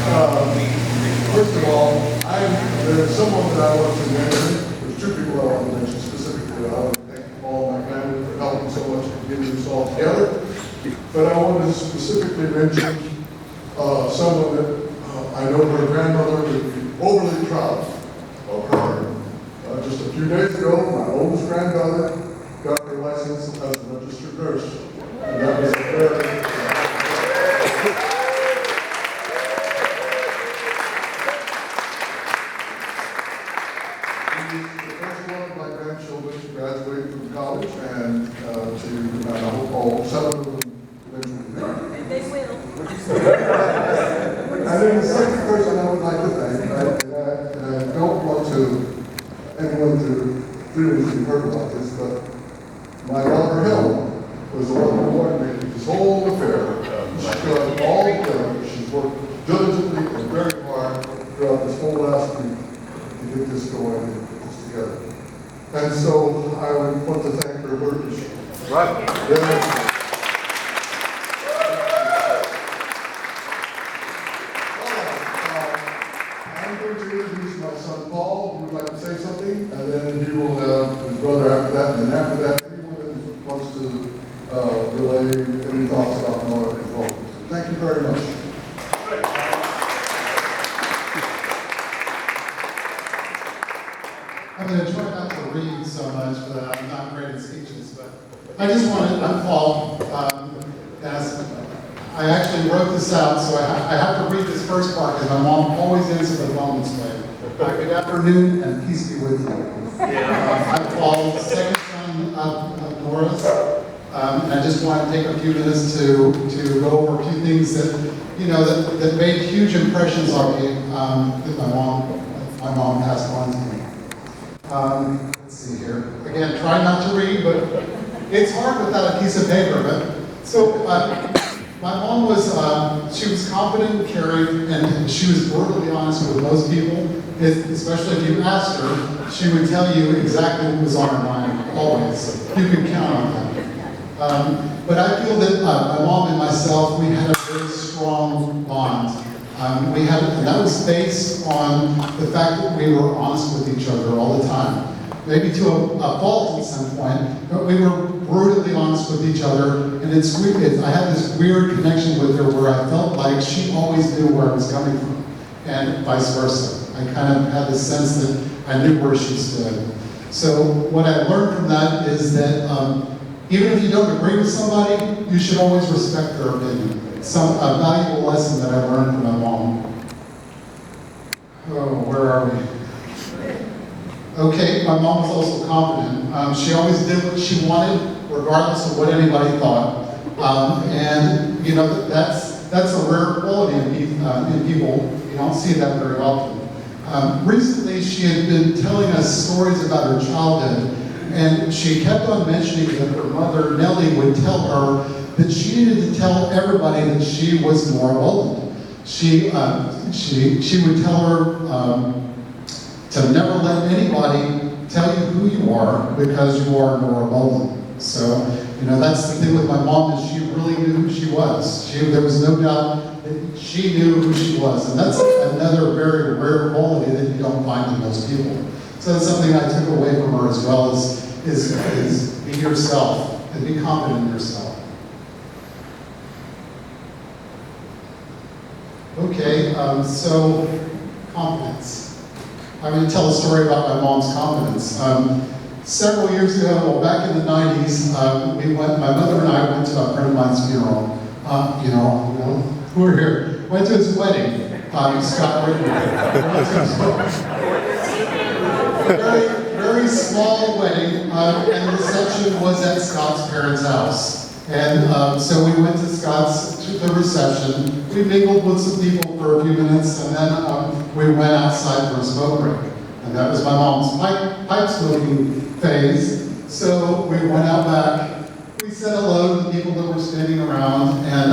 First of all, there's someone that I want to mention. There's two people I want to mention specifically. I want to thank all my family for helping so much in getting this all together. But I want to specifically mention someone that I know her grandmother would be overly proud of her. Just a few days ago, my oldest granddaughter got her license as a registered nurse. And that was a very graduate from college and I hope all 7 of them eventually marry. And they will. And then the second person I would like to thank, and I don't want anyone to feel as you've heard about this, but my daughter Helen was the one who coordinated this whole affair. She's done all the things. She's worked diligently and very hard throughout this whole last week to get this going and put this together. And so I would want to thank her very much. Right. I'm going to introduce my son Paul, who would like to say something, and then he will have his brother after that, and after that, anyone that wants to relay any thoughts about Nora as well. Thank you very much. I'm going to try not to read so much, but I'm not great at speeches. But I just want to, I'm Paul. I actually wrote this out, so I have to read this first part because my mom always ends the phone this way. Good afternoon and peace be with you. I'm Paul, the second son of Nora's. And I just want to take a few minutes to go over a few things that, that made huge impressions on me that my mom passed on to me. Let's see here. Again, try not to read, but it's hard without a piece of paper. But so my mom was, she was confident, caring, and she was brutally honest with most people. Especially if you asked her, she would tell you exactly what was on her mind, always. You could count on that. But I feel that my mom and myself, we had a very strong bond. And that was based on the fact that we were honest with each other all the time. Maybe to a fault at some point, but we were brutally honest with each other. And it's weird. I had this weird connection with her where I felt like she always knew where I was coming from, and vice versa. I kind of had the sense that I knew where she stood. So what I learned from that is that even if you don't agree with somebody, you should always respect their opinion. A valuable lesson that I learned from my mom. Oh, where are we? Okay, my mom was also confident. She always did what she wanted, regardless of what anybody thought. And that's a rare quality in people. You don't see that very often. Recently, she had been telling us stories about her childhood, and she kept on mentioning that her mother, Nellie, would tell her that she needed to tell everybody that she was Nora Boland. She would tell her to never let anybody tell you who you are because you are Nora Boland. So, that's the thing with my mom, is she really knew who she was. There was no doubt that she knew who she was. And that's another very rare quality that you don't find in most people. So that's something I took away from her as well, is be yourself and be confident in yourself. Okay, so confidence. I'm going to tell a story about my mom's confidence. Several years ago, well, back in the 90s, my mother and I went to a friend of mine's funeral. Who are here? Went to his wedding. Scott Whitman. Very small wedding, and the reception was at Scott's parents' house. And so we went to the reception. We mingled with some people for a few minutes, and then we went outside for a smoke break. And that was my mom's pipe smoking phase. So we went out back. We said hello to the people that were standing around, and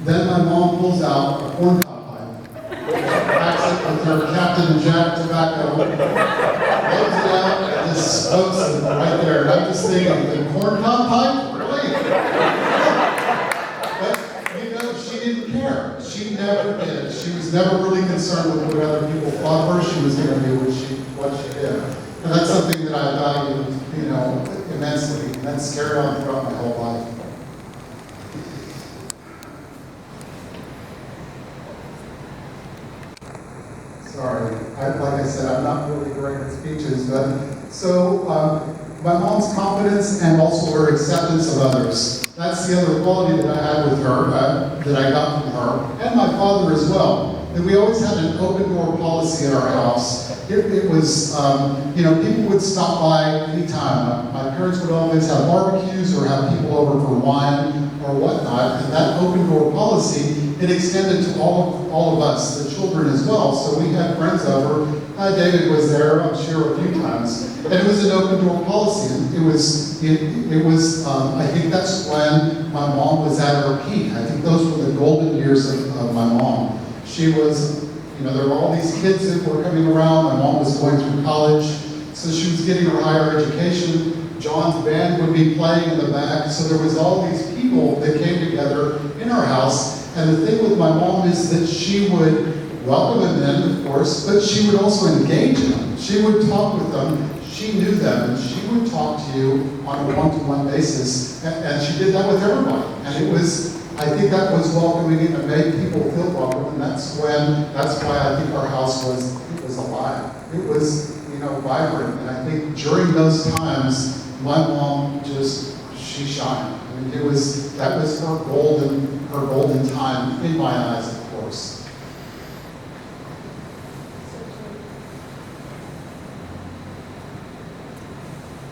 then my mom pulls out a corncob pipe, packs it with her Captain Jack tobacco, blows it out, and just smokes it right there. And I'm just thinking, the corncob pipe? Really? But, she didn't care. She never did. She was never really concerned with what other people thought of her. She was going to do what she did. And that's something that I valued, immensely. And that's carried on throughout my whole life. Sorry, like I said, I'm not really great at speeches, but so my mom's confidence and also her acceptance of others. That's the other quality that I had with her, that I got from her, and my father as well. That we always had an open door policy in our house. It was, people would stop by anytime. My parents would always have barbecues or have people over for wine or whatnot, and that open door policy, it extended to all of us, the children as well. So we had friends over. David was there, I'm sure, a few times. And it was an open door policy. And it was I think that's when my mom was at her peak. I think those were the golden years of my mom. She was, there were all these kids that were coming around. My mom was going through college, so she was getting her higher education. John's band would be playing in the back. So there was all these people that came together in our house. And the thing with my mom is that she would welcome them in, of course, but she would also engage them. She would talk with them. She knew them, and she would talk to you on a one-to-one basis. And she did that with everybody. And I think that was welcoming and made people feel welcome. And that's why I think our house was alive. It was, vibrant. And I think during those times, my mom she shined. I mean, that was her golden time in my eyes, of course.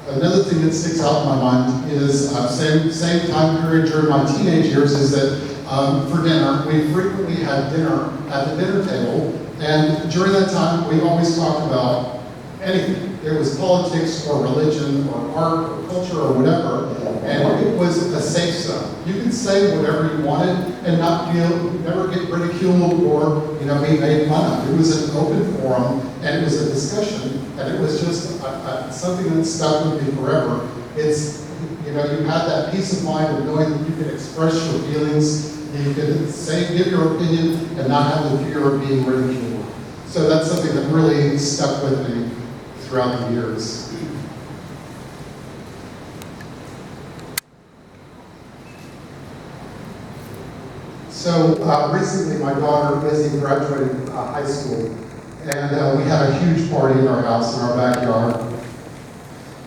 Another thing that sticks out in my mind is same time period during my teenage years is that for dinner, we frequently had dinner at the dinner table, and during that time, we always talked about anything. It was politics or religion or art or culture or whatever, and it was a safe zone. You could say whatever you wanted and never get ridiculed or be made fun of. It was an open forum, and it was a discussion, and it was just something that stuck with me forever. It's you had that peace of mind of knowing that you could express your feelings, and you could give your opinion, and not have the fear of being ridiculed. So that's something that really stuck with me throughout the years. So recently my daughter Izzy graduated high school, and we had a huge party in our house in our backyard.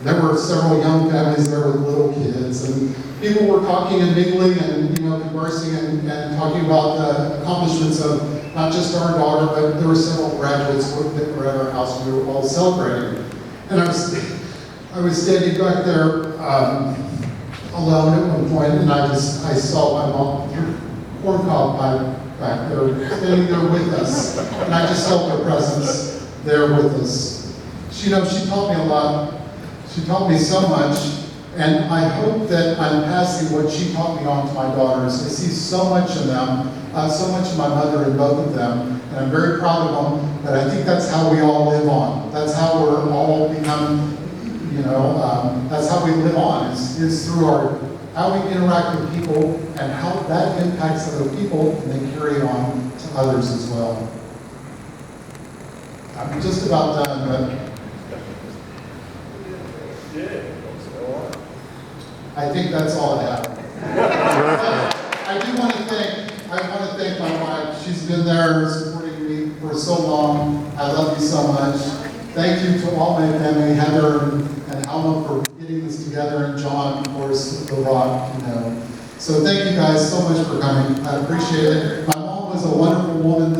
There were several young families there with little kids, and people were talking and mingling and conversing and talking about the accomplishments of not just our daughter, but there were several graduates that were at our house, and we were all celebrating. And I was standing back there alone at one point, and I saw my mom, corncob pipe back there, standing there with us, and I just felt her presence there with us. She taught me a lot. She taught me so much, and I hope that I'm passing what she taught me on to my daughters. I see so much in them, so much in my mother and both of them, and I'm very proud of them, but I think that's how we all live on. That's how we're all become, that's how we live on, is through how we interact with people and how that impacts other people, and they carry on to others as well. I'm just about done, but I think that's all I have. I want to thank my wife. She's been there supporting me for so long. I love you so much. Thank you to all my family, Heather and Alma, for getting this together, and John, of course, The Rock, So thank you guys so much for coming. I appreciate it. My mom was a wonderful woman.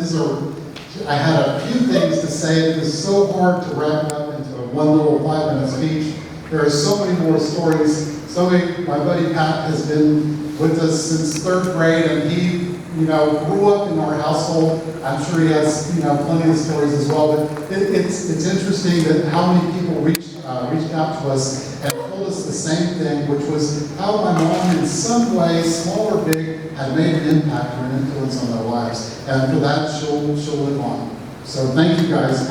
I had a few things to say. It was so hard to wrap it up into one little 5-minute speech. There are so many more stories. My buddy Pat has been with us since 3rd grade, and he, grew up in our household. I'm sure he has, plenty of stories as well. But it's interesting that how many people reached out to us and told us the same thing, which was how my mom, in some way, small or big, had made an impact or an influence on their lives. And for that, she'll live on. So thank you guys.